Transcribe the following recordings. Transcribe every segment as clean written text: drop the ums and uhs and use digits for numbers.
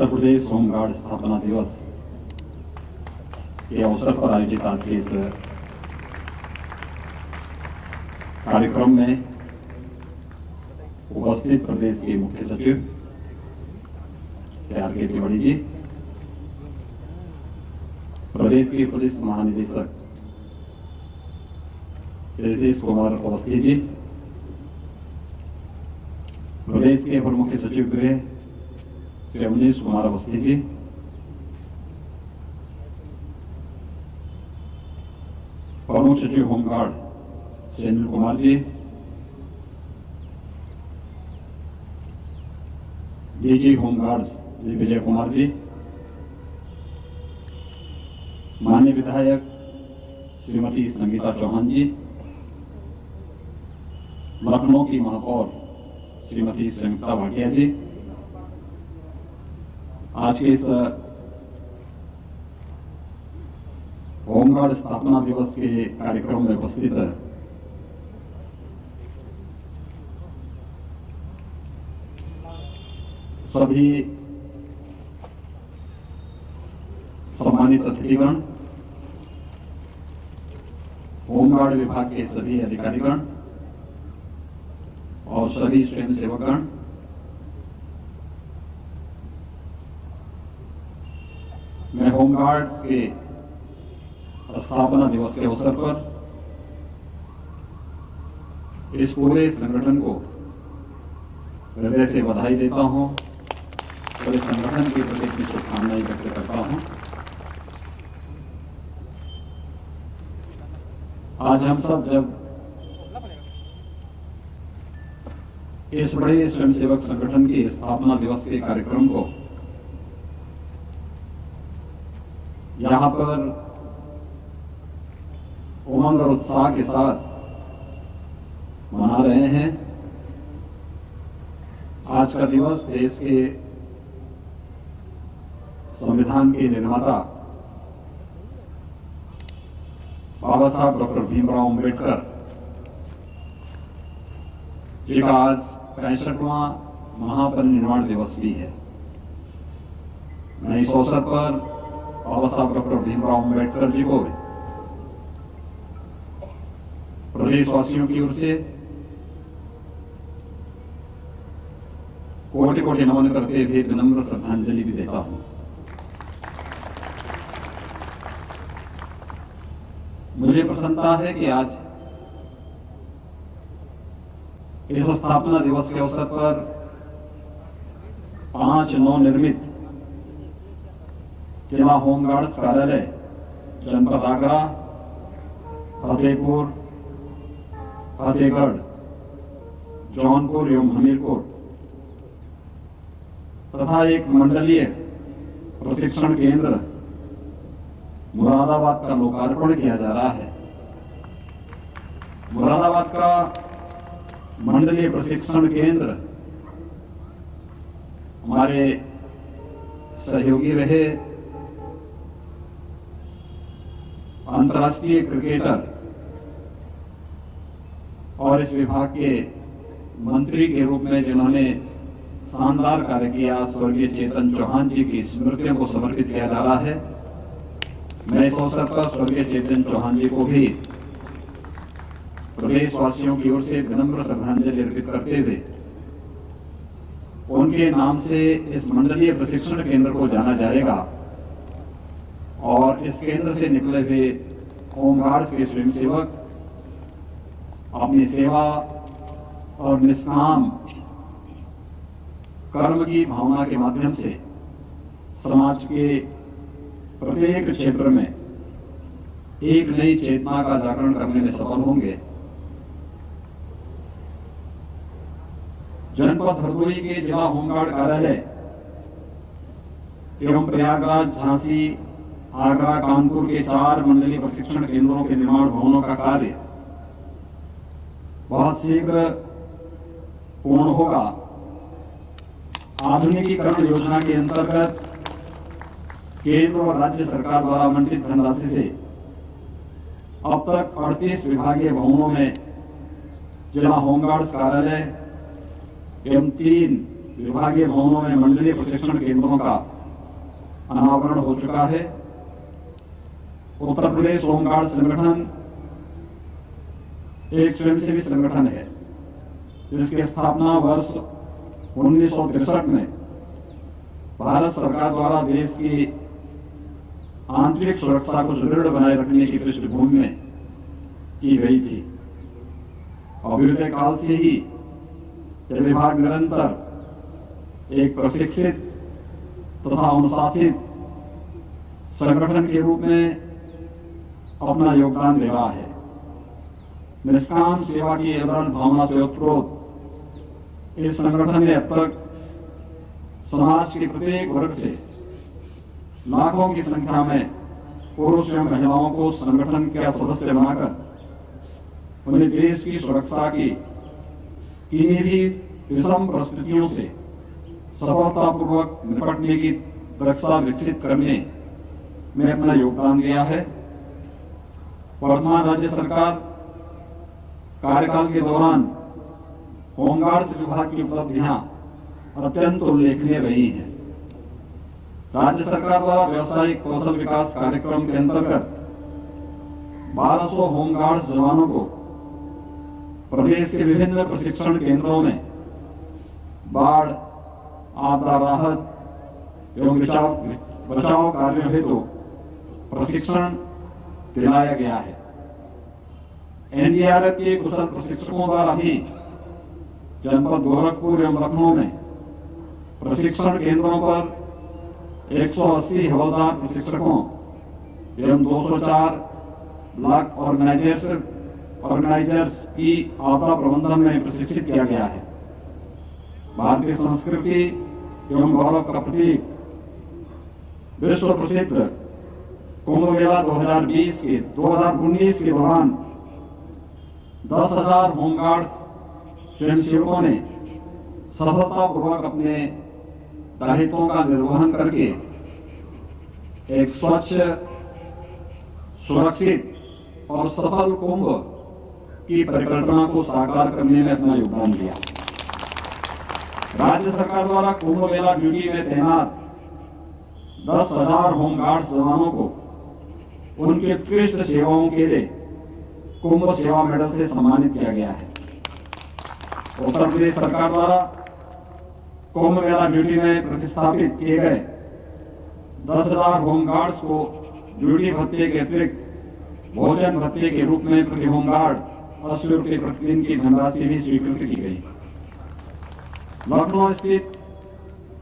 Uttar Pradesh home guard स्थापना दिवस के अवसर पर आयोजित आज के इस कार्यक्रम में उपस्थित प्रदेश के मुख्य सचिव आर के तिवारी जी, प्रदेश के पुलिस महानिदेशक रितेश कुमार अवस्थी जी, प्रदेश के अपर मुख्य सचिव गृह श्री अवनीश कुमार अवस्थी जी, प्रमुख सचिव home guard Shri Anil Kumar ji, DG home guard Shri Vijay Kumar ji, माननीय विधायक श्रीमती संगीता चौहान जी, लखनऊ की महापौर श्रीमती संयुक्ता भाटिया जी, आज के इस होमगार्ड स्थापना दिवस के कार्यक्रम में उपस्थित सभी सम्मानित अतिथिगण, होमगार्ड विभाग के सभी अधिकारीगण और सभी स्वयंसेवकगण, मैं होमगार्ड के स्थापना दिवस के अवसर पर इस पूरे संगठन को हृदय से बधाई देता हूं और इस संगठन के प्रति अपनी शुभकामनाएं व्यक्त करता हूं। आज हम सब जब इस बड़े स्वयंसेवक संगठन के स्थापना दिवस के कार्यक्रम को यहां पर उमंग और उत्साह के साथ मना रहे हैं, आज का दिवस देश के संविधान के निर्माता बाबा साहब डॉक्टर भीमराव अंबेडकर जी का आज 65वां महापरिनिर्वाण दिवस भी है। मैं इस अवसर पर बाबा साहब डॉक्टर भीमराव अंबेडकर जी को प्रदेशवासियों की ओर से कोटि कोटि नमन करते हुए विनम्र श्रद्धांजलि भी देता हूं। मुझे प्रसन्नता है कि आज इस स्थापना दिवस के अवसर पर 5 नवनिर्मित जिला होमगार्ड्स कार्यालय जनपद आगरा, फतेहपुर, फतेहगढ़, जौनपुर एवं हमीरपुर तथा एक मंडलीय प्रशिक्षण केंद्र मुरादाबाद का लोकार्पण किया जा रहा है। मुरादाबाद का मंडलीय प्रशिक्षण केंद्र हमारे सहयोगी रहे अंतर्राष्ट्रीय क्रिकेटर और इस विभाग के मंत्री के रूप में जिन्होंने शानदार कार्य किया, स्वर्गीय चेतन चौहान जी की स्मृतियों को समर्पित किया जा रहा है। मैं इस अवसर पर स्वर्गीय चेतन चौहान जी को भी प्रदेशवासियों की ओर से विनम्र श्रद्धांजलि अर्पित करते हुए उनके नाम से इस मंडलीय प्रशिक्षण केंद्र को जाना जाएगा और इस केंद्र से निकले हुए होमगार्ड्स के स्वयंसेवक अपनी सेवा और निष्काम कर्म की भावना के माध्यम से समाज के प्रत्येक क्षेत्र में एक नई चेतना का जागरण करने में सफल होंगे। जनपद हरदोई के जिला होमगार्ड कार्यालय एवं प्रयागराज, झांसी, आगरा, कानपुर के 4 मंडलीय प्रशिक्षण केंद्रों के निर्माण भवनों का कार्य बहुत शीघ्र पूर्ण होगा। आधुनिकीकरण योजना के अंतर्गत केंद्र और राज्य सरकार द्वारा आवंटित धनराशि से अब तक 38 विभागीय भवनों में जिला होमगार्ड्स कार्यालय एवं 3 विभागीय भवनों में मंडलीय प्रशिक्षण केंद्रों का अनावरण हो चुका है। उत्तर प्रदेश होमगार्ड संगठन एक स्वयंसेवी संगठन है जिसकी स्थापना वर्ष 1963 में भारत सरकार द्वारा देश की आंतरिक सुरक्षा को सुदृढ़ बनाए रखने की पृष्ठभूमि में की गई थी। अभ्युदय काल से ही यह विभाग निरंतर एक प्रशिक्षित तथा अनुशासित संगठन के रूप में अपना योगदान दे रहा है। निष्काम सेवा की अविरल भावना से उत्प्रोत इस संगठन ने अब तक समाज के प्रत्येक वर्ग से लाखों की संख्या में पुरुष एवं महिलाओं को संगठन का सदस्य बनाकर उन्हें देश की सुरक्षा की किन्हीं भी विषम परिस्थितियों से सफलतापूर्वक निपटने की दक्षता विकसित करने में अपना योगदान दिया है। वर्तमान राज्य सरकार कार्यकाल के दौरान होमगार्ड्स विभाग की उपलब्धियां अत्यंत उल्लेखनीय रही हैं। राज्य सरकार द्वारा व्यावसायिक कौशल विकास कार्यक्रम के अंतर्गत 1200 होमगार्ड्स जवानों को प्रदेश के विभिन्न प्रशिक्षण केंद्रों में बाढ़, आपदा राहत एवं बचाव कार्यों हेतु प्रशिक्षण दिलाया गया है। एनडीआरएफ के कुशल प्रशिक्षकों द्वारा भी जनपद गोरखपुर एवं लखनऊ में प्रशिक्षण केंद्रों पर 180 हवलदार प्रशिक्षकों एवं 204 ब्लॉक ऑर्गेनाइजर्स की आपदा प्रबंधन में प्रशिक्षित किया गया है। भारतीय संस्कृति एवं गौरव का प्रतीक विश्व प्रसिद्ध कुंभ मेला 2019 के दौरान 10,000 होमगार्ड्स स्वयंसेवकों ने सफलतापूर्वक अपने दायित्वों का निर्वहन करके एक स्वच्छ, सुरक्षित और सफल कुंभ की परिकल्पना को साकार करने में अपना योगदान दिया। राज्य सरकार द्वारा कुंभ मेला ड्यूटी में तैनात 10,000 होमगार्ड्स जवानों को उनकी उत्कृष्ट सेवाओं के लिए कुंभ सेवा मेडल से सम्मानित किया गया है। उत्तर प्रदेश सरकार द्वारा कुंभ मेला ड्यूटी में प्रतिस्थापित किए गए 10,000 होमगार्ड्स को ड्यूटी भत्ते के अतिरिक्त भोजन भत्ते के रूप में प्रति होमगार्ड 80 रुपये प्रतिदिन की धनराशि भी स्वीकृत की गई। लखनऊ स्थित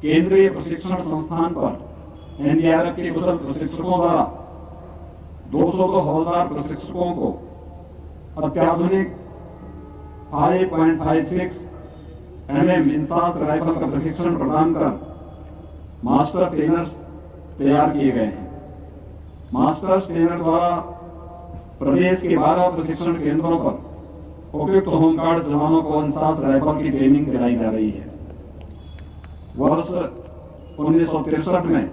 केंद्रीय प्रशिक्षण संस्थान पर एनडीआरएफ के कुशल प्रशिक्षकों द्वारा 202 हवलदार प्रशिक्षकों को अत्याधुनिक 5.56 mm इंसास राइफल का प्रशिक्षण प्रदान कर मास्टर ट्रेनर्स तैयार किए गए हैं। मास्टर ट्रेनर द्वारा प्रदेश के 12 प्रशिक्षण केंद्रों पर उपयुक्त होमगार्ड जवानों को इंसास राइफल की ट्रेनिंग दिलाई जा रही है। वर्ष 1963 में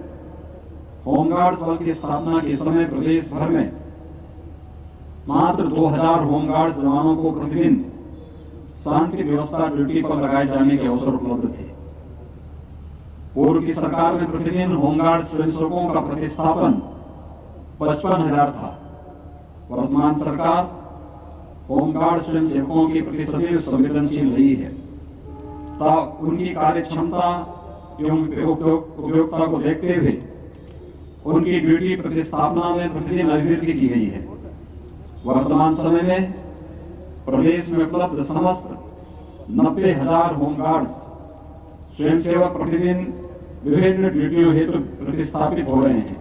होमगार्ड्स बल की स्थापना के समय प्रदेश भर में मात्र 2000 होमगार्ड्स जवानों को प्रतिदिन शांति व्यवस्था ड्यूटी पर लगाए जाने के अवसर उपलब्ध थे। पूर्व की सरकार में प्रतिदिन होमगार्ड स्वयंसेवकों का प्रतिस्थापन 55,000 था। वर्तमान सरकार होमगार्ड स्वयंसेवकों के प्रति सदैव संवेदनशील रही है तथा उनकी कार्य क्षमता एवं उपयोगिता को देखते हुए उनकी ड्यूटी प्रतिस्थापना में प्रतिदिन अभिवृद्धि की गई है। वर्तमान समय में प्रदेश में उपलब्ध समस्त 90,000 होमगार्ड्स स्वयंसेवक प्रतिदिन विभिन्न ड्यूटियों हेतु प्रतिस्थापित हो रहे हैं,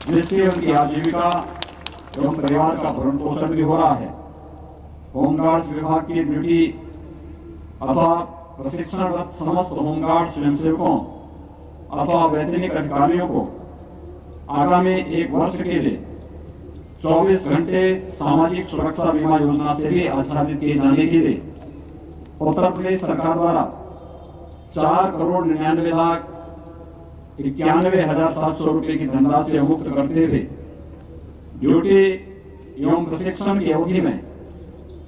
जिससे उनकी आजीविका एवं परिवार का भरण पोषण भी हो रहा है। होमगार्ड्स विभाग की ड्यूटी अथवा प्रशिक्षणरत समस्त होमगार्ड स्वयंसेवकों अथवा वैतनिक अधिकारियों को आगामी 1 वर्ष के लिए 24 घंटे सामाजिक सुरक्षा बीमा योजना से भी आच्छादित किए जाने के लिए उत्तर प्रदेश सरकार द्वारा 4,99,91,700 रुपए की धनराशि मुक्त करते हुए ड्यूटी एवं प्रशिक्षण की अवधि में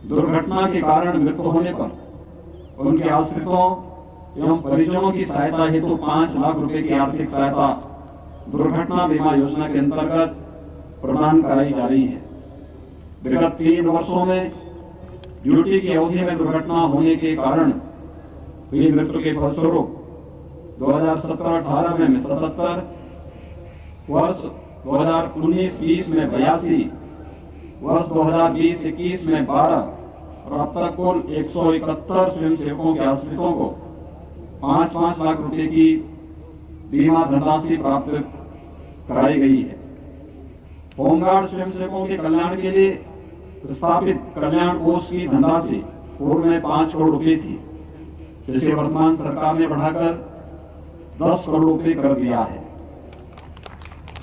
दुर्घटना के कारण मृत्यु होने पर उनके आश्रितों एवं परिजनों की सहायता हेतु 5 लाख रुपए की आर्थिक सहायता दुर्घटना बीमा योजना के अंतर्गत प्रदान कराई जा रही है। विगत 3 वर्षों में ड्यूटी की अवधि में दुर्घटना होने के कारण हुई मृत्यु के फलस्वरूप 2017-18 में 77, वर्ष 2019-20 में 82, वर्ष 2020-21 में 12 और अब तक कुल 171 स्वयंसेवकों के आश्रितों को 5-5 लाख रुपए की बीमा धनराशि प्राप्त कराई गई है। होमगार्ड स्वयंसेवकों के कल्याण के लिए प्रस्तावित कल्याण कोष की धनराशि पूर्व में 5 करोड़ रुपए थी, जिसे वर्तमान सरकार ने बढ़ाकर 10 करोड़ रुपए कर दिया है।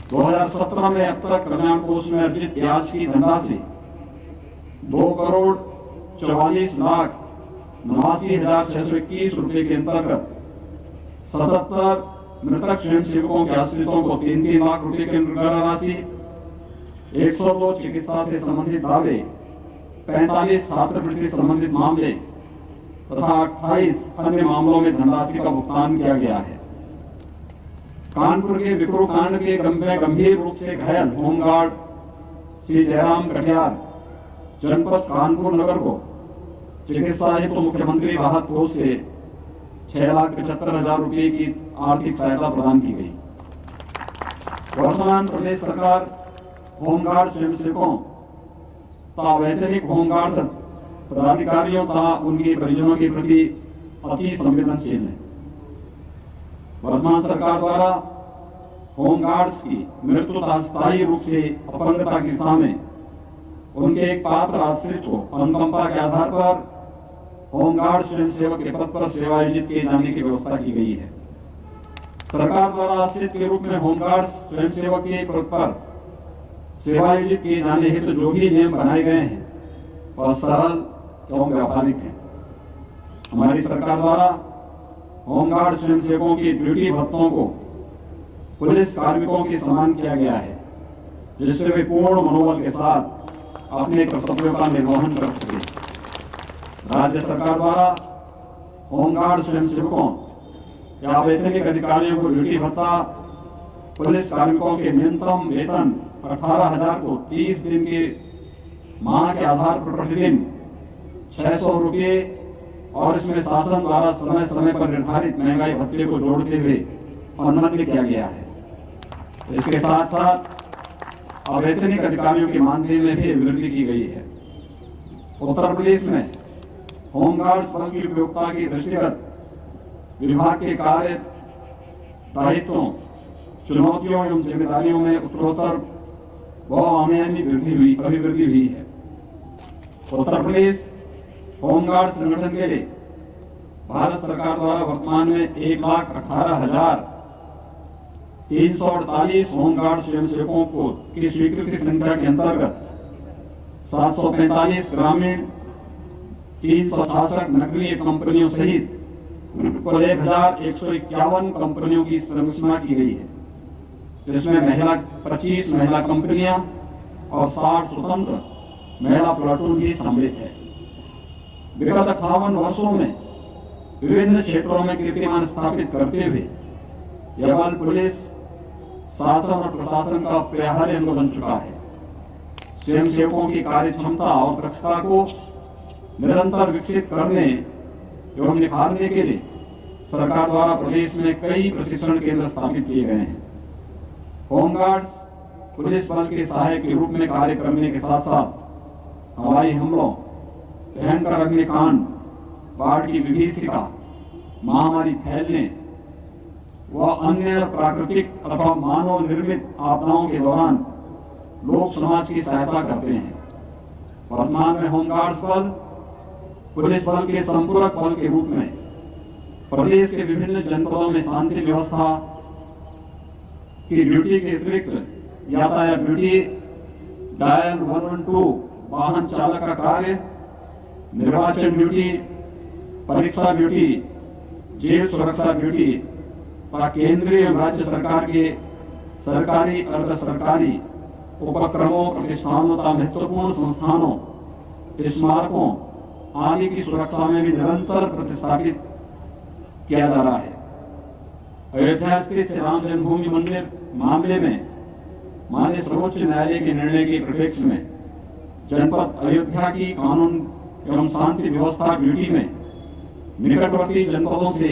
2017 में अब तक कल्याण कोष में अर्जित ब्याज की धनराशि 2,44,89,621 रुपए के अंतर्गत 77 मृतक स्वयंसेवकों के आश्रितों को 3-3 लाख रुपए की राशि, 102 चिकित्सा से संबंधित दावे, 45 छात्रवृत्ति संबंधित मामले तथा 28 अन्य मामलों में धनराशि का भुगतान किया गया है। कानपुर के विक्रू कांड के गंभीर रूप से घायल होमगार्ड श्री जयराम कटियार जनपद कानपुर नगर को चिकित्सा हेतु मुख्यमंत्री राहत कोष से 6,75,000 रुपए की आर्थिक सहायता प्रदान की गई। वर्तमान प्रदेश सरकार होमगार्ड स्वयंसेवकों तथा वैतनिक होमगार्ड पदाधिकारियों तथा उनके परिजनों के प्रति अति संवेदनशील है। वर्तमान सरकार द्वारा होमगार्ड्स की मृत्यु तथा स्थायी रूप से अपंगता की दिशा में उनके एक पात्र आश्रित को अनुकंपा के आधार पर होमगार्ड स्वयंसेवक के पद पर सेवायोजित किए जाने की व्यवस्था की गई है। सरकार द्वारा आश्रित के रूप में होमगार्ड स्वयंसेवक के पद पर सेवायोजित किए जाने हेतु जो भी नियम बनाए गए हैं वह सरल एवं व्यावहारिक है। हमारी सरकार द्वारा होमगार्ड स्वयंसेवकों की ड्यूटी भत्तों को पुलिस कार्मिकों के समान किया गया है, जिससे वे पूर्ण मनोबल के साथ अपने कर्तव्यों का निर्वहन कर सके। राज्य सरकार द्वारा होमगार्ड स्वयंसेवकों या वैतनिक अधिकारियों को ड्यूटी भत्ता, पुलिस कार्मिकों के न्यूनतम वेतन 18,000 को 30 दिन के माह के आधार पर प्रतिदिन 600 रुपये और इसमें शासन द्वारा समय समय पर निर्धारित महंगाई भत्ते को जोड़ते हुए अनुमति किया गया है। इसके साथ साथ अवैतनिक अधिकारियों के मानदेय में भी वृद्धि की गई है। उत्तर प्रदेश में होमगार्ड्स बल की उपयोगिता की दृष्टिगत विभाग के कार्य दायित्वों, चुनौतियों एवं जिम्मेदारियों में उत्तरोत्तर अभिवृद्धि हुई है। उत्तर प्रदेश होमगार्ड संगठन के लिए भारत सरकार द्वारा वर्तमान में 1,18,348 होमगार्ड स्वयंसेवकों को की स्वीकृति संख्या के अंतर्गत 745 ग्रामीण, 366 नगरीय कंपनियों सहित कुल 1,151 कंपनियों की संरचना की गई है, जिसमें 25 महिला कंपनियां और 60 स्वतंत्र महिला प्लाटून भी सम्मिलित है। विगत 58 वर्षों में विभिन्न क्षेत्रों में कीर्तिमान स्थापित करते हुए यह बल पुलिस, शासन और प्रशासन का प्रहरी अंग बन चुका है। स्वयंसेवकों की कार्य क्षमता और दक्षता को निरंतर विकसित करने एवं निखारने के लिए सरकार द्वारा प्रदेश में कई प्रशिक्षण केंद्र स्थापित किए गए हैं। होमगार्ड्स पुलिस बल के सहायक के रूप में कार्य करने के साथ साथ हवाई हमलों, भयंकर अग्निकांड, बाढ़ की विभीषिका, महामारी फैलने व अन्य प्राकृतिक अथवा मानव निर्मित आपदाओं के दौरान लोक समाज की सहायता करते हैं। वर्तमान में होमगार्ड्स बल पुलिस बल के संपूरक बल के रूप में प्रदेश के विभिन्न जनपदों में शांति व्यवस्था की ड्यूटी के अतिरिक्त यातायात ड्यूटी, डायल 112 वाहन चालक का कार्य, निर्वाचन ड्यूटी, परीक्षा ड्यूटी, जेल सुरक्षा ड्यूटी तथा केंद्रीय एवं राज्य सरकार के सरकारी, अर्ध सरकारी उपक्रमों, प्रतिष्ठानों तथा महत्वपूर्ण संस्थानों, स्मारकों आदि की सुरक्षा में भी निरंतर प्रतिस्थापित किया जा रहा है। अयोध्या स्थित श्री राम जन्मभूमि मंदिर मामले में माननीय सर्वोच्च न्यायालय के निर्णय के परिप्रेक्ष्य में जनपद अयोध्या की कानून एवं शांति व्यवस्था ड्यूटी में निकटवर्ती जनपदों से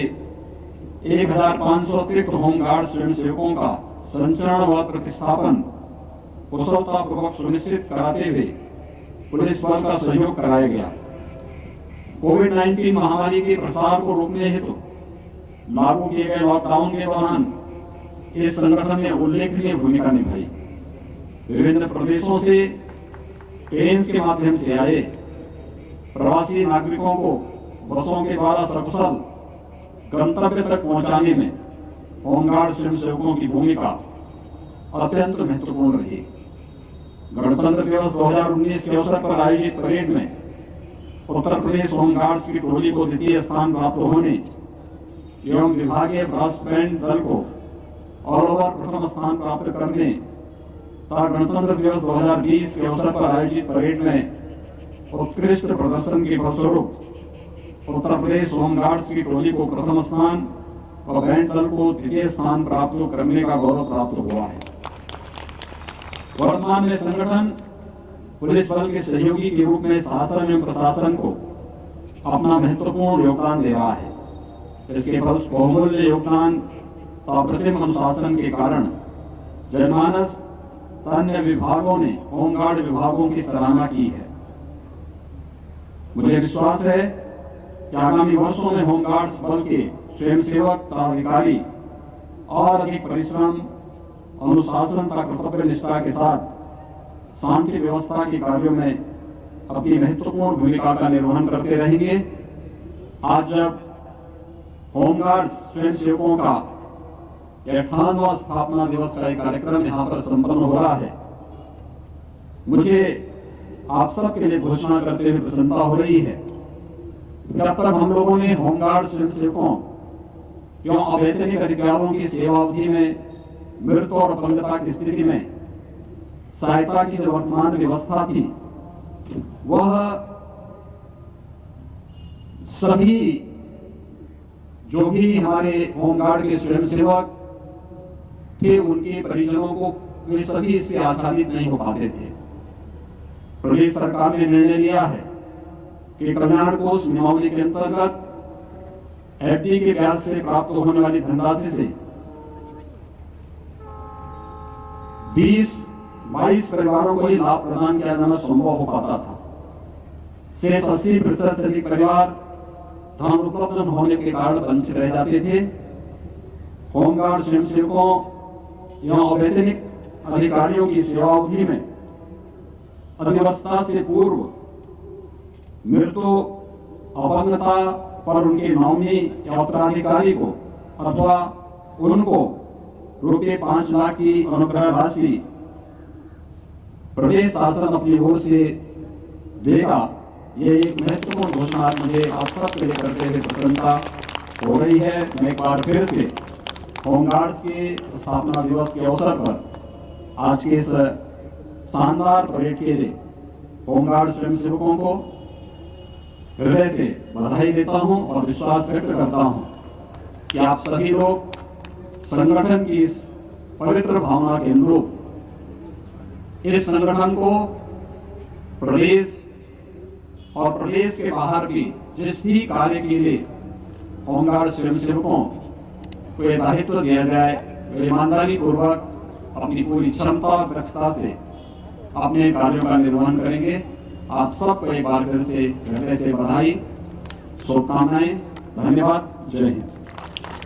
1500 अतिरिक्त होमगार्ड स्वयंसेवकों का संचरण व प्रतिस्थापन कुशलतापूर्वक सुनिश्चित कराते हुए पुलिस बल का सहयोग कराया गया। कोविड-19 महामारी के प्रसार को रोकने हेतु लागू किए गए लॉकडाउन के दौरान इस संगठन ने उल्लेखनीय भूमिका निभाई। विभिन्न प्रदेशों से ट्रेन के माध्यम से आए प्रवासी नागरिकों को बसों के द्वारा सकुशल गंतव्य तक पहुंचाने में होमगार्ड स्वयंसेवकों की भूमिका अत्यंत महत्वपूर्ण रही। गणतंत्र दिवस 2019 के अवसर पर आयोजित परेड में उत्तर प्रदेश होमगार्ड्स की टोली को द्वितीय स्थान प्राप्त होने एवं विभागीय ब्रास बैंड दल को ऑल ओवर प्रथम स्थान प्राप्त करने तथा गणतंत्र दिवस 2020 के अवसर पर आयोजित परेड में उत्कृष्ट प्रदर्शन के फलस्वरूप उत्तर प्रदेश होमगार्ड्स की टोली को प्रथम स्थान और बैंड दल को द्वितीय स्थान प्राप्त करने का गौरव प्राप्त हुआ है। वर्तमान में संगठन पुलिस बल के सहयोगी के रूप में शासन एवं प्रशासन को अपना महत्वपूर्ण योगदान दे रहा है। इसके बहुमूल्य योगदान और अप्रतिम अनुशासन के कारण जनमानस अन्य विभागों ने होमगार्ड विभागों की सराहना की है। मुझे विश्वास है कि आगामी वर्षों में होमगार्ड्स बल के स्वयंसेवक तथा अधिकारी और अधिक परिश्रम, अनुशासन तथा कर्तव्य निष्ठा के साथ शांति व्यवस्था के कार्यों में अपनी महत्वपूर्ण भूमिका का निर्वहन करते रहेंगे। आज जब होमगार्ड्स स्वयंसेवकों का 58वां स्थापना दिवस का एक कार्यक्रम यहाँ पर संपन्न हो रहा है, मुझे आप सबके लिए घोषणा करते हुए प्रसन्नता हो रही है कि अब तक हम लोगों ने होमगार्ड स्वयंसेवकों एवं अवैतनिक अधिकारियों की सेवा अवधि में मृत्यु और अपंगता की स्थिति में सहायता की जो वर्तमान व्यवस्था थी, वह सभी जो भी हमारे होमगार्ड के स्वयंसेवक थे, उनके परिजनों को वे सभी इससे आच्छादित नहीं हो पाते थे। प्रदेश सरकार ने निर्णय लिया है कि कल्याण कोष नियमावली के अंतर्गत एफडी के ब्याज से प्राप्त होने वाली धनराशि से 20-22 परिवारों को ही लाभ प्रदान किया जाना संभव हो पाता था। शेष 80% से अधिक परिवार धन उपलब्ध न होने के कारण वंचित रह जाते थे। होमगार्ड स्वयंसेवकों एवं अवैतनिक अधिकारियों की सेवा अवधि में अधिवस्था से पूर्व मृत्यु, अपंगता पर उनके नॉमिनी या उत्तराधिकारी को अथवा उनको ₹5 लाख की अनुग्रह राशि प्रदेश शासन अपनी ओर से देगा। ये एक महत्वपूर्ण घोषणा मुझे आप सबके लिए करते हुए प्रसन्नता हो रही है। मैं एक बार फिर से होमगार्ड्स के स्थापना दिवस के अवसर पर आज के इस शानदार परेड के लिए होमगार्ड स्वयंसेवकों को हृदय से बधाई देता हूं और विश्वास व्यक्त करता हूं कि आप सभी लोग संगठन की इस पवित्र भावना के अनुरूप इस संगठन को प्रदेश और प्रदेश के बाहर भी जिस भी कार्य के लिए होमगार्ड स्वयंसेवकों को यह दायित्व दिया जाए, वे ईमानदारी पूर्वक अपनी पूरी क्षमता और दक्षता से अपने कार्यों का निर्वहन करेंगे। आप सबको एक बार फिर से हृदय से बधाई, शुभकामनाएं, धन्यवाद, जय हिंद।